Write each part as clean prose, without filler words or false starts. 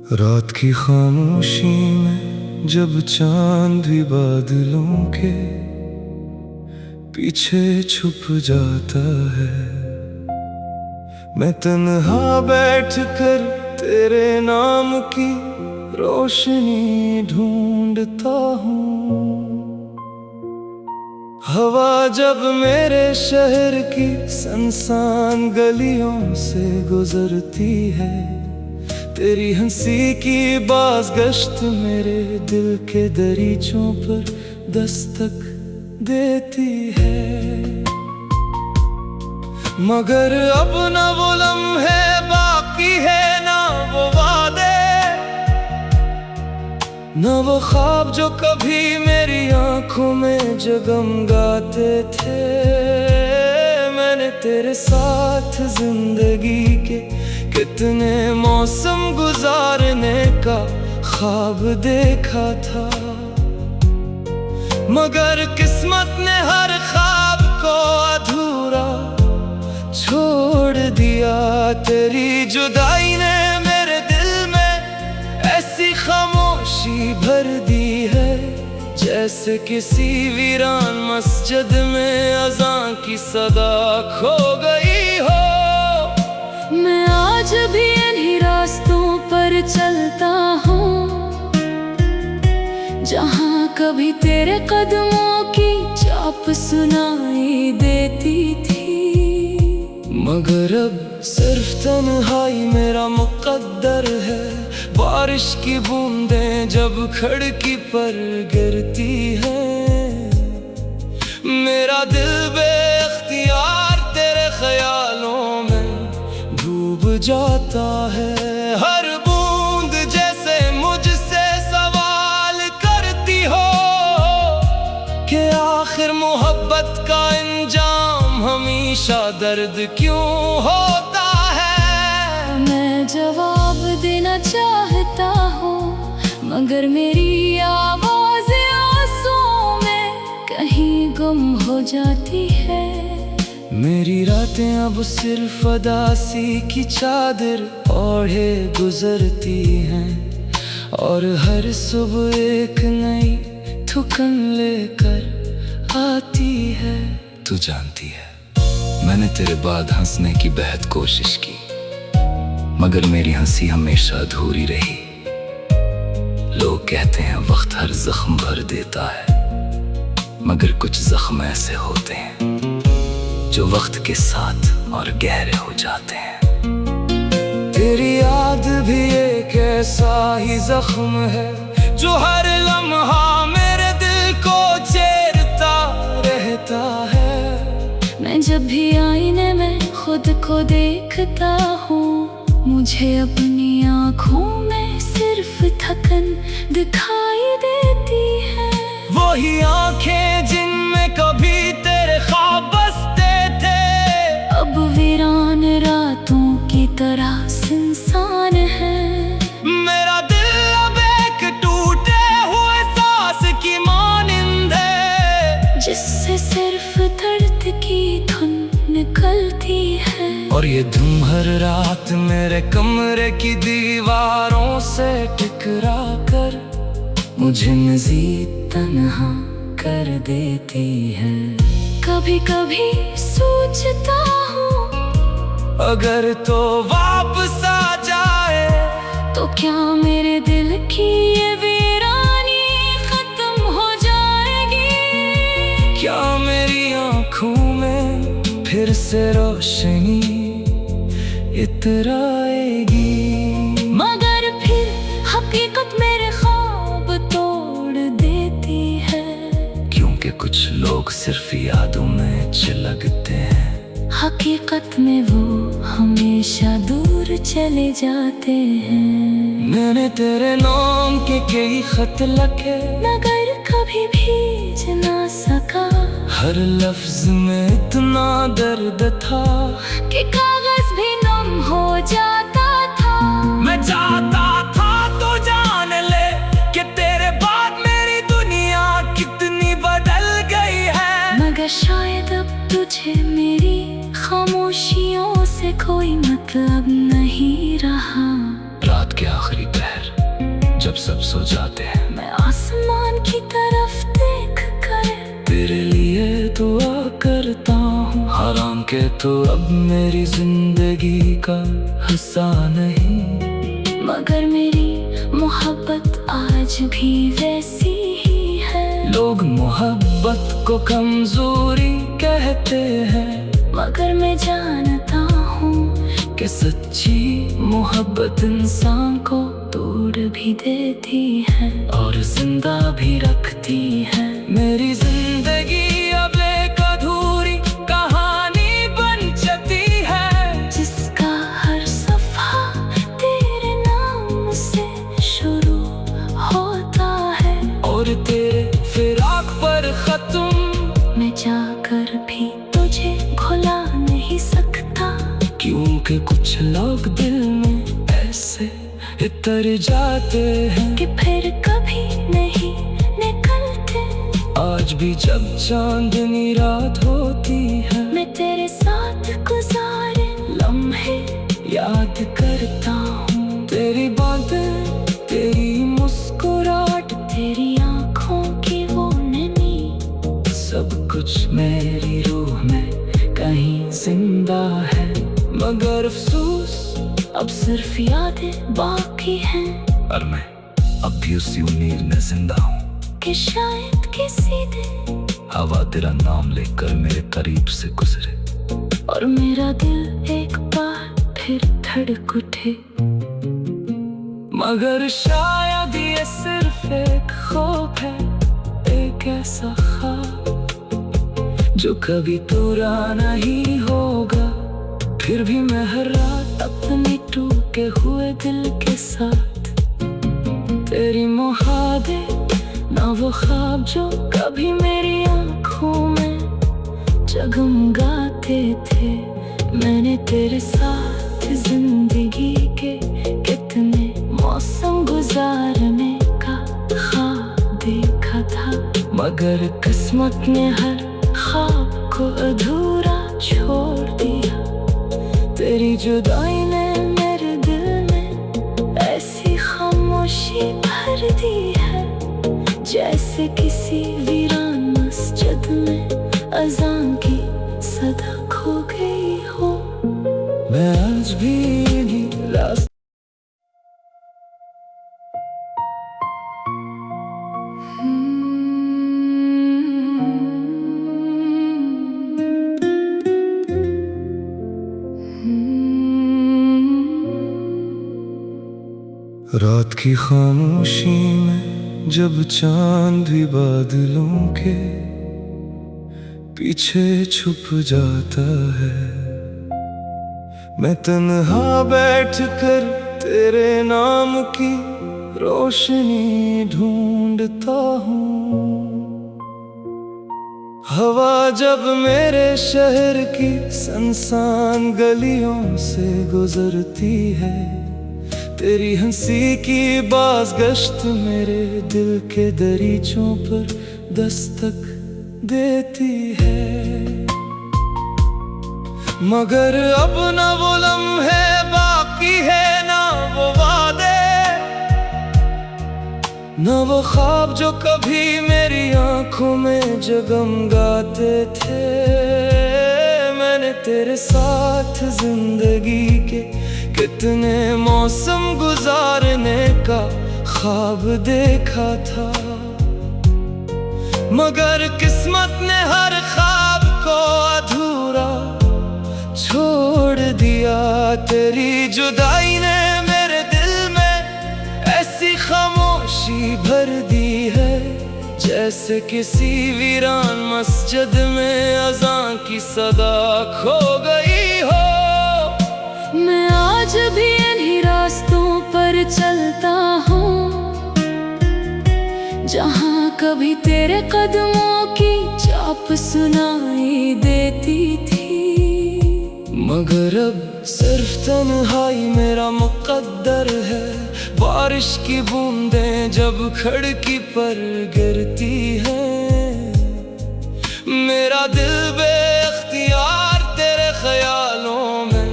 रात की खामोशी में जब चांद भी बादलों के पीछे छुप जाता है, मैं तन्हा बैठ कर तेरे नाम की रोशनी ढूंढता हूँ। हवा जब मेरे शहर की सुनसान गलियों से गुजरती है, तेरी हंसी की बाज़गश्त मेरे दिल के दरीचों पर दस्तक देती है। मगर अब न वो लम्हे बाकी है, ना वो वादे, न वो ख्वाब जो कभी मेरी आंखों में जगमगाते थे। मैंने तेरे साथ जिंदगी के कितने मौसम गुजारने का ख्वाब देखा था, मगर किस्मत ने हर ख्वाब को अधूरा छोड़ दिया। तेरी जुदाई ने मेरे दिल में ऐसी खामोशी भर दी है, जैसे किसी वीरान मस्जिद में अज़ान की सदा खो गई हो। मैं आज भी इन्हीं रास्तों पर चलता हूँ, जहाँ कभी तेरे कदमों की चाप सुनाई देती थी। मगर अब सिर्फ तन्हाई मेरा मुक़द्दर है। बारिश की बूंदें जब खिड़की पर गिरती हैं, मेरा दिल बेख्तियार तेरे ख्यालों में डूब जाता है। हर बूंद जैसे मुझसे सवाल करती हो कि आखिर मोहब्बत का अंजाम हमेशा दर्द क्यों होता है। मैं जवाब देना चाहता हूँ, मगर मेरी आवाज़ आंसुओं में कहीं गुम हो जाती है। मेरी रातें अब सिर्फ उदासी की चादर ओढ़े गुजरती हैं, और हर सुबह एक नई थुकन लेकर आती है। तू जानती है, मैंने तेरे बाद हंसने की बेहद कोशिश की, मगर मेरी हंसी हमेशा अधूरी रही। लोग कहते हैं वक्त हर जख्म भर देता है, मगर कुछ जख्म ऐसे होते हैं जो वक्त के साथ और गहरे हो जाते हैं। तेरी याद भी एक ऐसा ही जख्म है जो हर लम्हा मेरे दिल को चीरता रहता है। मैं जब भी आईने में खुद को देखता हूँ, मुझे अपनी आँखों में सिर्फ थकन दिखाई देती है। वही आँखें जिनमें कभी तेरे ख्वाब बसते थे, अब वीरान रातों की तरह सुनसान है। मेरा दिल अब एक टूटे हुए सांस की मानिंद है, जिससे सिर्फ दर्द की धुन निकलती है। और ये धुन हर रात मेरे कमरे की दीवारों से टकरा कर मुझे मज़ीद तन्हा कर देती है। कभी कभी सोचता हूँ, अगर तो वापस आ जाए तो क्या मेरे दिल की ये वीरानी खत्म हो जाएगी। क्या मेरी आँखों में फिर से रोशनी इतर आएगी। मगर फिर हकीकत मेरे ख्वाब तोड़ देती है, क्योंकि कुछ लोग सिर्फ यादों में चिलकते हैं, हकीकत में वो हमेशा दूर चले जाते हैं। मैंने तेरे नाम के कई खत लिखे, मगर कभी भेज ना सका। हर लफ्ज में इतना दर्द था कि कागज भी नम हो जाता था। मैं चाहता था तो जान ले कि तेरे बाद मेरी दुनिया कितनी बदल गई है। मगर शायद अब तुझे मेरी खामोशियों से कोई मतलब नहीं रहा। रात के आखिरी पहर सब सो जाते हैं, मैं आसमान की तरफ देख कर तेरे लिए दुआ करता हूँ। हराम के तो अब मेरी जिंदगी का हिस्सा नहीं, मगर मेरी मोहब्बत आज भी वैसी ही है। लोग मोहब्बत को कमजोरी कहते हैं, मगर मैं जानता हूँ कि सच्ची मोहब्बत इंसान को तोड़ भी देती है और जिंदा भी रखती है। मेरी जिंदगी अब एक अधूरी कहानी बन जाती है, जिसका हर सफा तेरे नाम से शुरू होता है, और तेरे फिराक पर खत्म मैं जाकर भी तुझे भुला नहीं सकता। क्योंकि कुछ लोग दिल में ऐसे इतर जाते हैं कि फिर कभी नहीं निकलते। आज भी जब चांदनी रात होती है, मैं तेरे साथ गुजारे लम्हे याद करता हूँ तेरी बातें, तेरी मुस्कुराहट, तेरी आँखों की वो नमी। सब कुछ मेरी रूह में कहीं जिंदा है, मगर अफसोस अब सिर्फ यादें बाकी हैं। और मैं अब भी उसी उम्मीद में जिंदा हूँ कि शायद किसी दिन हवा तेरा नाम लेकर मेरे करीब से गुजरे, और मेरा दिल एक बार फिर धड़क उठे। मगर शायद ये सिर्फ एक ख्वाब है, एक ऐसा ख्वाब जो कभी पूरा नहीं होगा। फिर भी मैं हर रात अपने टूटे हुए दिल के साथ तेरी मुहाबत, ना वो ख्वाब जो कभी मेरी आँखों में जगमगाते थे। मैंने तेरे साथ जिंदगी के कितने मौसम गुजारने का ख्वाब देखा था, मगर किस्मत ने हर ख्वाब को अधूरा छोड़ दिया। तेरी जुदाई ने मेरे दिल में ऐसी खामोशी भर दी है, जैसे किसी वीरान मस्जिद में अज़ान की सदा खो गई हो। मैं आज भी इन्हीं रास्तों रात की खामोशी में जब चांद भी बादलों के पीछे छुप जाता है, मैं तन्हा बैठ कर तेरे नाम की रोशनी ढूंढता हूँ। हवा जब मेरे शहर की सुनसान गलियों से गुजरती है, तेरी हंसी की बाज़गश्त मेरे दिल के दरीचों पर दस्तक देती है। मगर अब न वो लम्हे बाकी है, ना वो वादे, ना वो ख्वाब जो कभी मेरी आंखों में जगमगाते थे। मैंने तेरे साथ जिंदगी के कितने मौसम गुजारने का ख्वाब देखा था, मगर किस्मत ने हर ख्वाब को अधूरा छोड़ दिया। तेरी जुदाई ने मेरे दिल में ऐसी खामोशी भर दी है, जैसे किसी वीरान मस्जिद में अज़ान की सदा खो गई हो। मैं आज भी इन्हीं रास्तों पर चलता हूँ, जहाँ कभी तेरे कदमों की चाप सुनाई देती थी। मगर अब सिर्फ तन्हाई मेरा मुकद्दर है, बारिश की बूंदें जब खिड़की पर गिरती हैं। मेरा दिल बेख्तियार तेरे ख्यालों में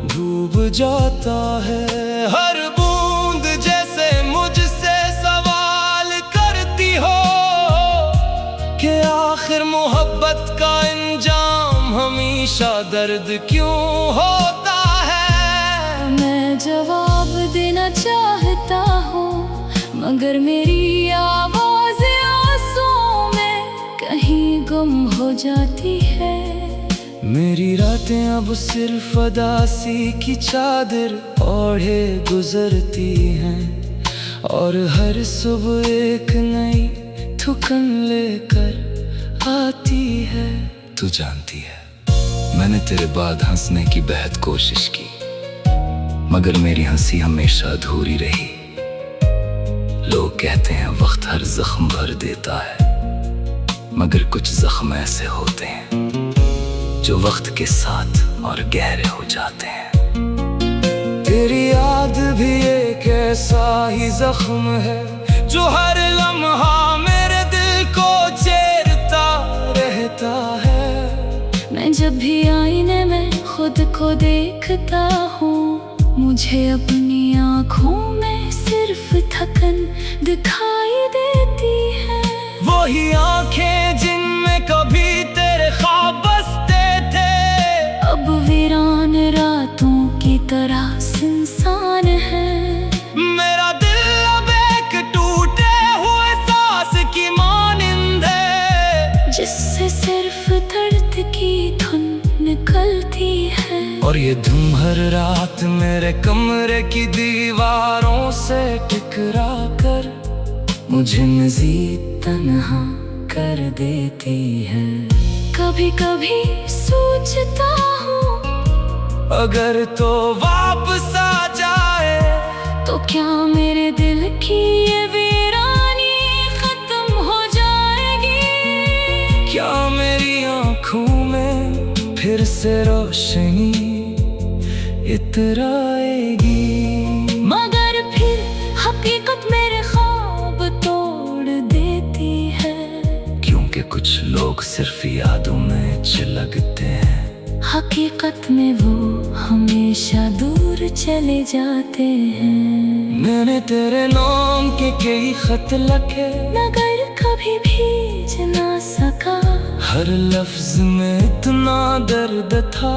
डूब जाता है, हर बूंद जैसे मुझसे दर्द क्यों होता है। मैं जवाब देना चाहता हूँ मगर मेरी आवाज़ आंसुओं में कहीं गुम हो जाती है। मेरी रातें अब सिर्फ उदासी की चादर ओढ़े गुजरती हैं, और हर सुबह एक नई थुकन लेकर आती है। तू जानती है मैंने तेरे बाद हंसने की बेहद कोशिश की, मगर मेरी हंसी हमेशा अधूरी रही। लोग कहते हैं वक्त हर जख्म भर देता है, मगर कुछ जख्म ऐसे होते हैं जो वक्त के साथ और गहरे हो जाते हैं। तेरी याद भी एक ऐसा ही जख्म है जो हर लम्हा मेरे दिल को चीरता रहता है। मैं जब भी आईने में खुद को देखता हूँ, मुझे अपनी आँखों में सिर्फ थकन दिखाई देती है। वही आँखें जिनमें कभी तेरे ख्वाब बसते थे, अब वीरान रातों की तरह सुनसान है। मेरा दिल अब एक टूटे हुए सांस की मानिंद है, जिससे सिर्फ दर्द की धुन निकलती है। और ये धुन हर रात मेरे कमरे की दीवारों से टकरा कर मुझे मजीद तन्हा कर देती है। कभी कभी सोचता हूँ अगर तो वापस आ जाए तो क्या मेरे दिल की ये वीरानी खत्म हो जाएगी। क्या मेरी आँखों में फिर से रोशनी इतर आएगी। मगर फिर हकीकत मेरे ख्वाब तोड़ देती है, क्योंकि कुछ लोग सिर्फ यादों में चिलकते हैं, हकीकत में वो हमेशा दूर चले जाते हैं। मैंने तेरे नाम के कई खत लिखे, मगर कभी भेज ना सका। हर लफ्ज में इतना दर्द था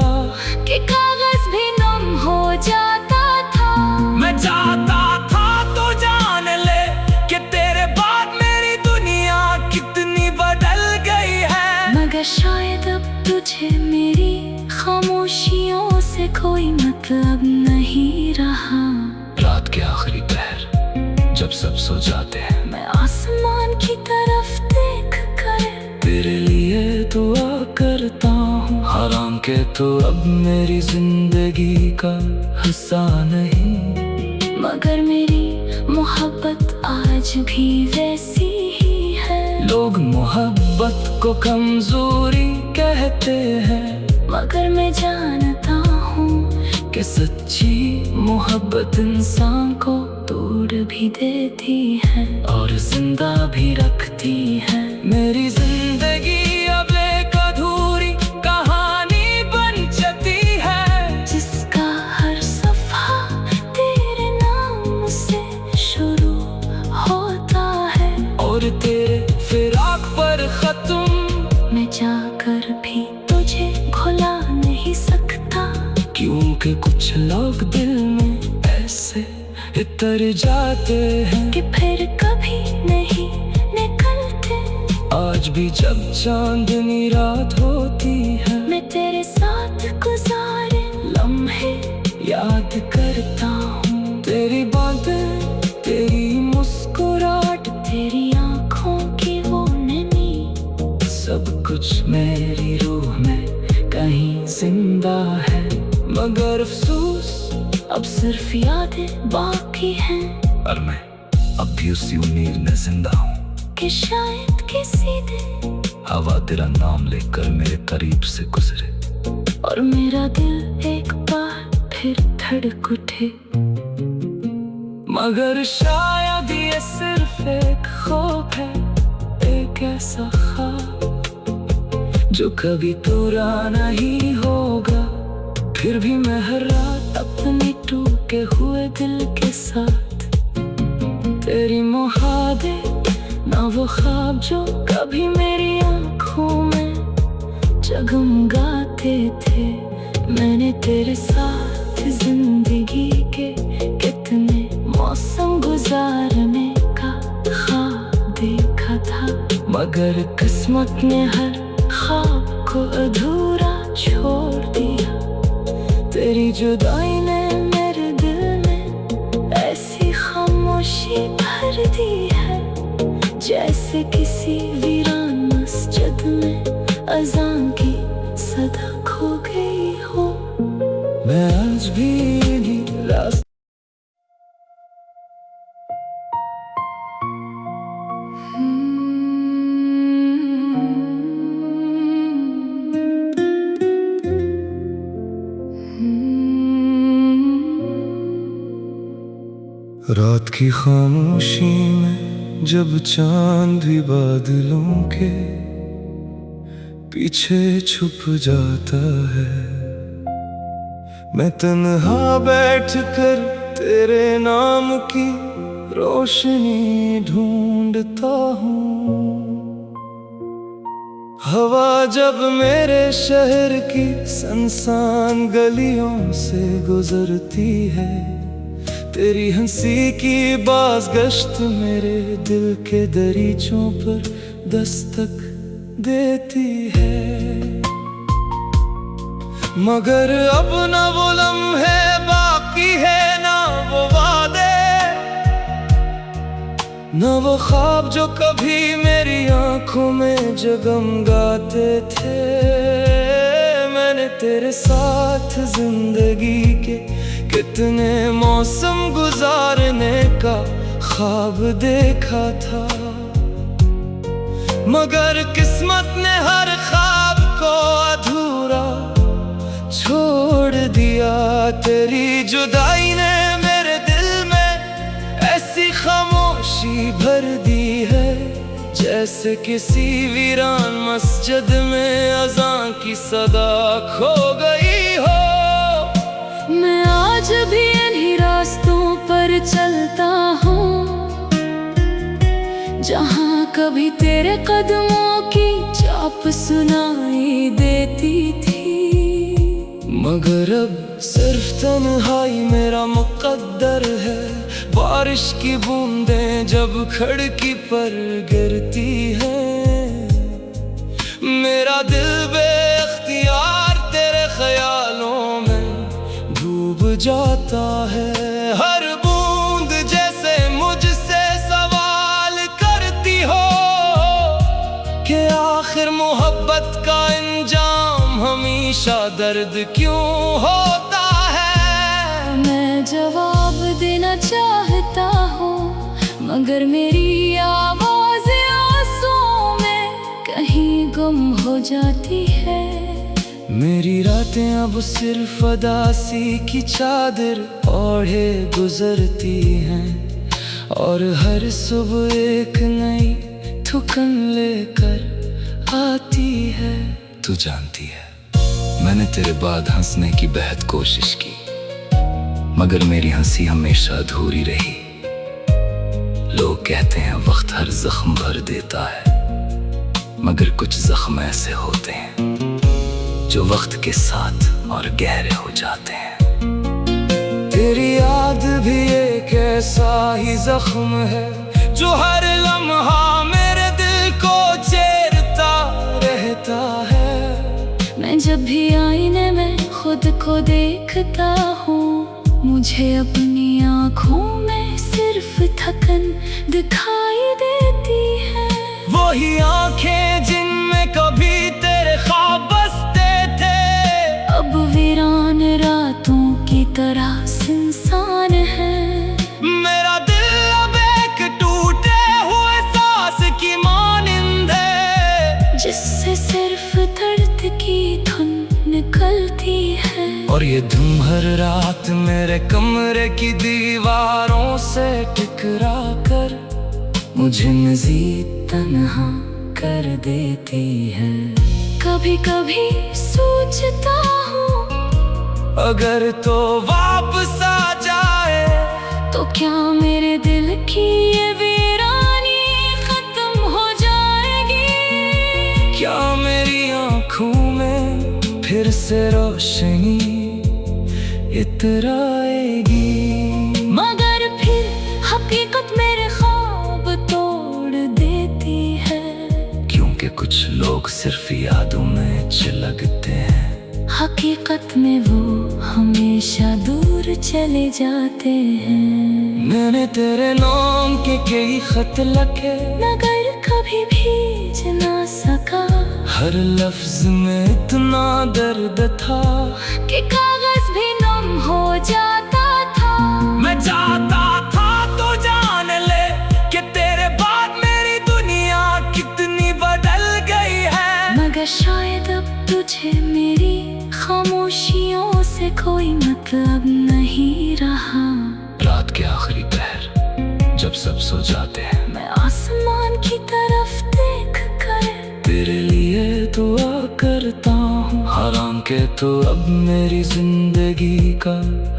कि कागज भी नम हो जाता था। मैं चाहता था तो जान ले कि तेरे बाद मेरी दुनिया कितनी बदल गई है। मगर शायद अब तुझे मेरी खामोशियों से कोई मतलब नहीं रहा। रात के आखिरी पहर जब सब सो जाते हैं, मैं आसमान की तरफ देख कर तेरे लिए दुआ करता हूँ। हराम के तो अब मेरी जिंदगी का हिस्सा नहीं, मगर मेरी मोहब्बत आज भी वैसी ही है। लोग मोहब्बत को कमजोरी कहते हैं, मगर मैं जानता हूँ कि सच्ची मोहब्बत इंसान को तोड़ भी देती है और जिंदा भी रखती है। मेरी जिंदगी अब एक अधूरी कहानी बन जाती है, जिसका हर सफा तेरे नाम से शुरू होता है। और तेरे फिराक पर खत्म मैं जाकर भी तुझे भुला नहीं सकता, क्योंकि कुछ लोग दिल में ऐसे इतर जाते हैं कि फिर कभी नहीं निकलते। आज भी जब चांदनी रात होती है, मैं तेरे साथ गुजारे लम्हे याद करता हूँ। तेरी बातें, तेरी मुस्कुराहट, तेरी आँखों की वो नमी, सब कुछ मेरी रूह में कहीं जिंदा है। मगर अफसोस अब सिर्फ यादें बाकी हैं और मैं अब भी उसी उम्मीद में जिंदा हूँ कि शायद किसी दिन हवा तेरा नाम लेकर मेरे करीब से गुजरे और मेरा दिल एक बार फिर धड़क उठे। मगर शायद ये सिर्फ एक ख्वाब है, एक ऐसा ख्वाब जो कभी पूरा नहीं होगा। फिर भी मैं हर रात अपने टूटे हुए दिल के साथ तेरी मोहब्बत ना वो ख्वाब जो कभी मेरी आँखों में जगमगाते थे। मैंने तेरे साथ जिंदगी के कितने मौसम गुजारने का ख्वाब देखा था, मगर किस्मत ने हर ख्वाब को अधूरा छोड़ दिया। तेरी जुदाई ने मेरे दिल में ऐसी खामोशी भर दी है, जैसे किसी वीरान मस्जिद में अज़ान की सदा खो गई हो। मैं आज भी इन्हीं रास्ते रात की खामोशी में जब चांद भी बादलों के पीछे छुप जाता है, मैं तन्हा बैठकर तेरे नाम की रोशनी ढूंढता हूँ। हवा जब मेरे शहर की सुनसान गलियों से गुजरती है, तेरी हंसी की बाज़गश्त मेरे दिल के दरीचों पर दस्तक देती है। मगर अब न वो लम्हे बाकी है, ना वो वादे, न वो ख्वाब जो कभी मेरी आंखों में जगमगाते थे। मैंने तेरे साथ जिंदगी के कितने मौसम गुजारने का ख्वाब देखा था, मगर किस्मत ने हर ख्वाब को अधूरा छोड़ दिया। तेरी जुदाई ने मेरे दिल में ऐसी खामोशी भर दी है, जैसे किसी वीरान मस्जिद में अज़ान की सदा खो गई हो। मैं आज भी इन्हीं रास्तों पर चलता हूँ, जहाँ कभी तेरे कदमों की चाप सुनाई देती थी, मगर अब सिर्फ तन्हाई मेरा मुकद्दर है। बारिश की बूंदें जब खिड़की पर गिरती हैं, मेरा दिल बेख्तियार तेरे ख्यालों में डूब जाता है। हर बूंद जैसे मुझसे सवाल करती हो कि आखिर मोहब्बत का अंजाम हमेशा दर्द क्यों होता है। मैं जवाब देना चाहता हूँ, मगर मेरी आवाज़ आंसुओं में कहीं गुम हो जाती है। मेरी रातें अब सिर्फ उदासी की चादर ओढ़े गुजरती हैं, और हर सुबह एक नई थकन लेकर आती है। तू जानती है मैंने तेरे बाद हंसने की बेहद कोशिश की, मगर मेरी हंसी हमेशा अधूरी रही। लोग कहते हैं वक्त हर जख्म भर देता है, मगर कुछ जख्म ऐसे होते हैं जो वक्त के साथ और गहरे हो जाते हैं। तेरी याद भी एक ऐसा ही जख्म है जो हर लम्हा मेरे दिल को चीरता रहता है। मैं जब भी आईने में खुद को देखता हूँ, मुझे अपनी आँखों में सिर्फ थकन दिखाई देती है। वही आँखें जिनमें कभी तेरे ख्वाब बसते थे, अब वीरान रातों की तरह सुनसान है। मेरा दिल अब एक टूटे हुए सांस की मानिंद है, जिससे सिर्फ दर्द की धुन निकलती है। और ये धुन हर रात मेरे कमरे की दीवारों से टकरा कर मुझे मज़ीद तन्हा कर देती है। कभी कभी सोचता हूँ, अगर तो वापस आ जाए तो क्या मेरे दिल की ये वीरानी खत्म हो जाएगी? क्या मेरी आँखों में फिर से रोशनी इतराएगी। मगर फिर हकीकत मेरे ख्वाब तोड़ देती है। क्योंकि कुछ लोग सिर्फ यादों में चिलकते हैं, हकीकत में वो हमेशा दूर चले जाते हैं। मैंने तेरे नाम के कई खत लिखे, मगर कभी भीज ना सका। हर लफ्ज में इतना दर्द था कि कागज भी नम हो जाता था। मैं चाहता था तो जान ले कि तेरे बाद मेरी दुनिया कितनी बदल गई है। मगर शायद अब तुझे मेरी खामोशियों से कोई मतलब नहीं रहा। रात के आखिरी पहर जब सब सो जाते हैं, मैं आसमान की तरफ देख कर तेरे लिए दुआ करता हूँ। हराम के तो अब मेरी जिंदगी का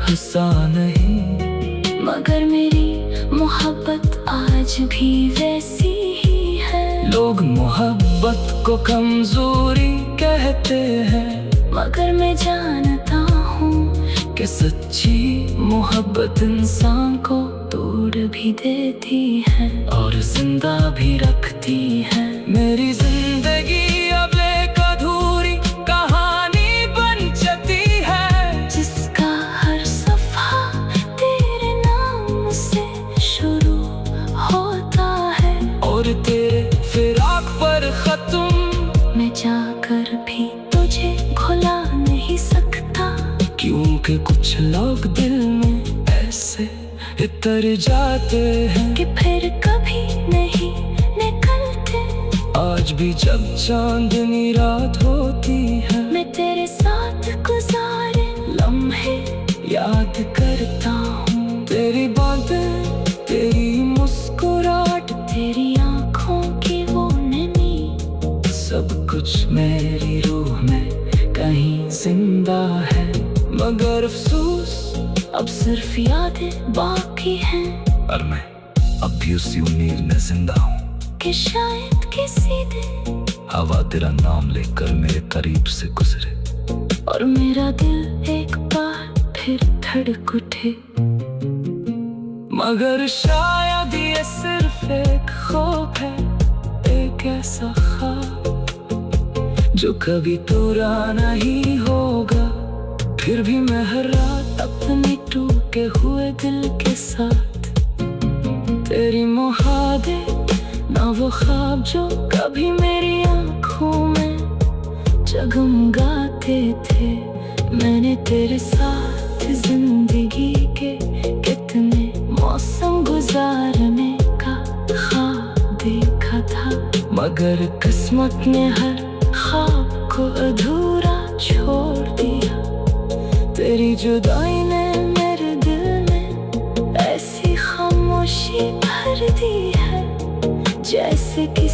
हिस्सा नहीं, मगर मेरी मोहब्बत आज भी वैसी ही है। लोग मोहब्बत को कमजोरी कहते हैं, मगर मैं जानता हूँ कि सच्ची मोहब्बत इंसान को तोड़ भी देती है और जिंदा भी रखती है। मेरी जिंदगी अब एक अधूरी कहानी बन जाती है, जिसका हर सफा तेरे नाम से शुरू होता है। और तेरे फिराक पर खत्म मैं जाकर भी तुझे भुला नहीं सकता। क्योंकि कुछ लोग दिल में ऐसे इतर जाते हैं कि फिर कभी नहीं निकलते। आज भी जब चांदनी रात होती है, मैं तेरे साथ गुजारे लम्हे याद करता हूँ तेरी बातें, तेरी मुस्कुराहट, तेरी आँखों की वो नमी। सब कुछ मेरी रूह में कहीं जिंदा है। मगर अफसोस अब सिर्फ यादें बाकी हैं और मैं अब भी उसी उम्मीद में जिंदा हूँ कि शायद किसी दिन हवा तेरा नाम लेकर मेरे करीब से गुजरे और मेरा दिल एक बार फिर धड़क उठे। मगर शायद ये सिर्फ एक ख्वाब है, एक ऐसा ख्वाब जो कभी पूरा नहीं होगा। फिर भी मैं हर रात अपने टूटे हुए दिल के साथ तेरी मुहादे ना वो ख्वाब जो कभी मेरी आंखों में जगमगाते थे। मैंने तेरे साथ जिंदगी के कितने मौसम गुजारने का ख्वाब देखा था, मगर किस्मत ने हर ख्वाब को अधूरा छोड़ दिया। तेरी जुदाई ने मेरे दिल में ऐसी खामोशी भर दी है, जैसे कि